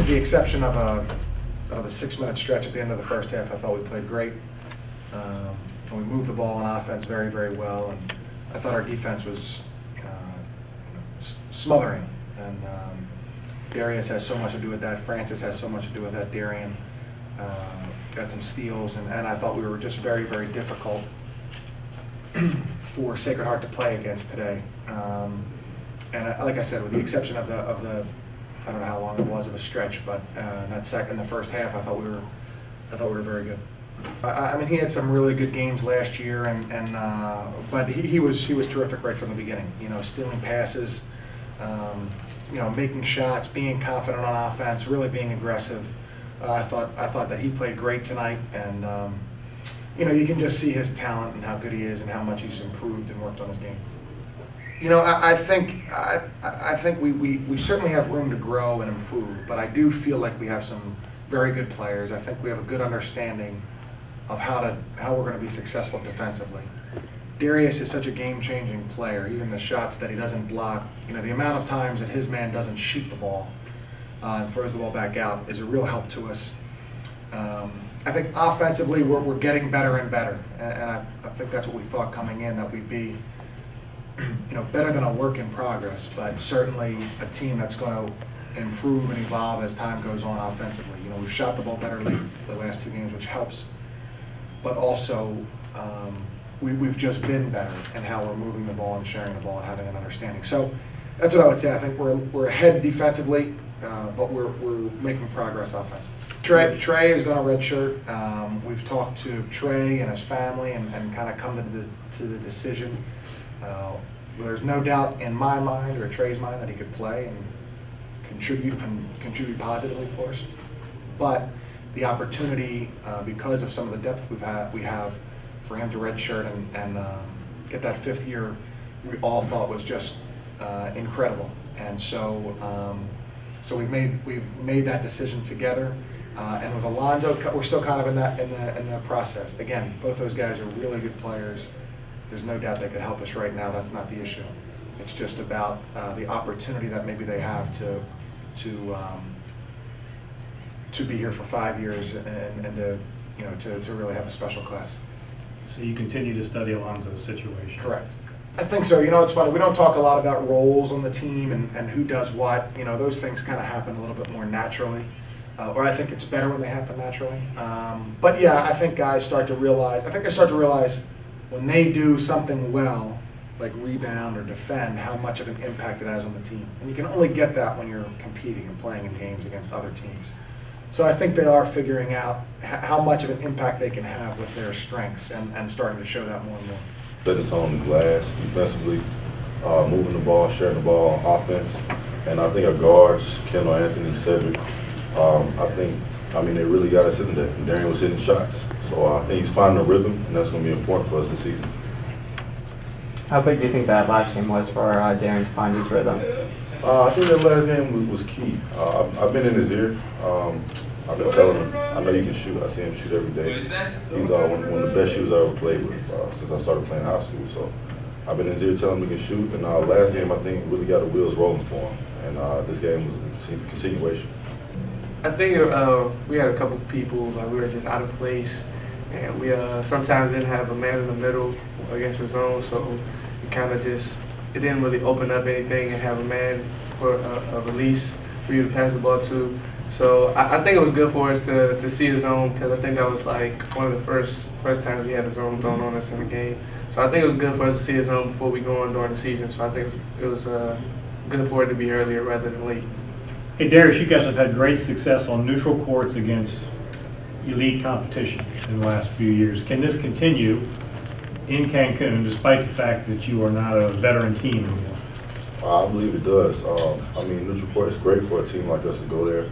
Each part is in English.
with the exception of a 6-minute stretch at the end of the first half, I thought we played great. And we moved the ball on offense very, very well, and I thought our defense was smothering. And Darrius has so much to do with that. Francis has so much to do with that. Darrius got some steals, and I thought we were just very, very difficult for Sacred Heart to play against today. And like I said, with the exception of the I don't know how long it was of a stretch, but in the first half, I thought we were very good. I mean, he had some really good games last year, but he was terrific right from the beginning. You know, stealing passes, you know, making shots, being confident on offense, really being aggressive. I thought that he played great tonight, and you know, you can just see his talent and how good he is and how much he's improved and worked on his game. You know, I think we certainly have room to grow and improve, but I do feel like we have some very good players. I think we have a good understanding of how we're going to be successful defensively. Darrius is such a game-changing player. Even the shots that he doesn't block, you know, the amount of times that his man doesn't shoot the ball and throws the ball back out is a real help to us. I think offensively we're getting better and better, and I think that's what we thought coming in, that we'd be, you know, better than a work in progress, but certainly a team that's going to improve and evolve as time goes on offensively. You know, we've shot the ball better late the last 2 games, which helps, but also we've just been better in how we're moving the ball and sharing the ball and having an understanding. So that's what I would say. I think we're ahead defensively, but we're making progress offensively. Trey is going to redshirt. We've talked to Trey and his family and kind of come to the decision. There's no doubt in my mind or Trey's mind that he could play and contribute positively for us. But the opportunity, because of some of the depth we have, for him to redshirt and get that 5th year, we all thought was just incredible. And so, so we've made that decision together. And with Alonzo, we're still kind of in that process. Again, both those guys are really good players. There's no doubt they could help us right now. That's not the issue. It's just about the opportunity that maybe they have to be here for 5 years and to really have a special class. So you continue to study Alonzo's situation. Correct. I think so. You know, it's funny. We don't talk a lot about roles on the team and who does what. You know, those things kind of happen a little bit more naturally. Or I think it's better when they happen naturally. But yeah, I think guys start to realize, when they do something well, like rebound or defend, how much of an impact it has on the team. And you can only get that when you're competing and playing in games against other teams. So I think they are figuring out how much of an impact they can have with their strengths and starting to show that more and more. Setting the tone on the glass, defensively, moving the ball, sharing the ball on offense. And I think our guards, Kendall, Anthony, Cedrick, I mean, they really got us in there. Darrius was hitting shots. So I think he's finding a rhythm, and that's going to be important for us this season. How big do you think that last game was for Darrius to find his rhythm? I think that last game was key. I've been in his ear. I've been telling him, I know you can shoot. I see him shoot every day. He's one of the best shooters I ever played with since I started playing high school. So I've been in his ear telling him he can shoot. And last game, I think, really got the wheels rolling for him. And this game was a continuation. I think we had a couple people, we were just out of place, and we sometimes didn't have a man in the middle against the zone, so it kind of just, it didn't really open up anything and have a man for a release for you to pass the ball to. So I think it was good for us to see a zone, because I think that was like one of the first times we had a zone thrown on us in the game. So I think it was good for us to see a zone before we go on during the season, so I think it was good for it to be earlier rather than late. Hey, Darrius, you guys have had great success on neutral courts against elite competition in the last few years. Can this continue in Cancun, despite the fact that you are not a veteran team anymore? I believe it does. I mean, neutral court is great for a team like us to go there.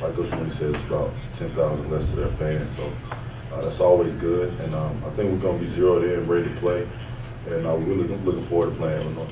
Like Coach Mooney says, it's about 10,000 less to their fans, so that's always good. And I think we're going to be zeroed in, ready to play, and we're really looking forward to playing Illinois.